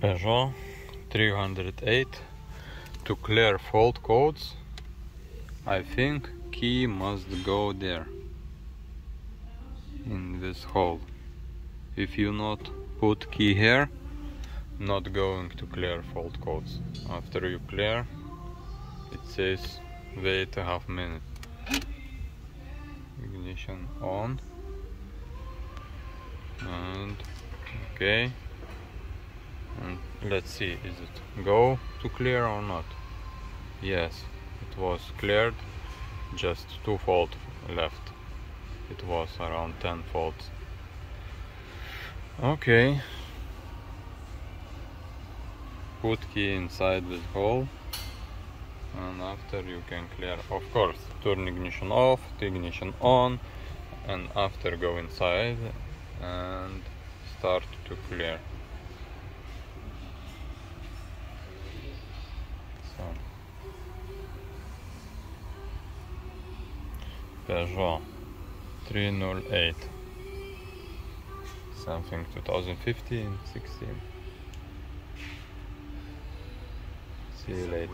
Peugeot 308. To clear fault codes, I think key must go there, in this hole. If you not put key here, not going to clear fault codes. After you clear, it says wait a half minute. Ignition on, and okay, and let's see, is it go to clear or not? Yes, it was cleared, just 2 faults left. It was around 10 faults. Okay, put key inside this hole, and after you can clear. Of course, turn ignition off, ignition on, and after go inside and start to clear. So Peugeot 308, something 2015, 16. See you later.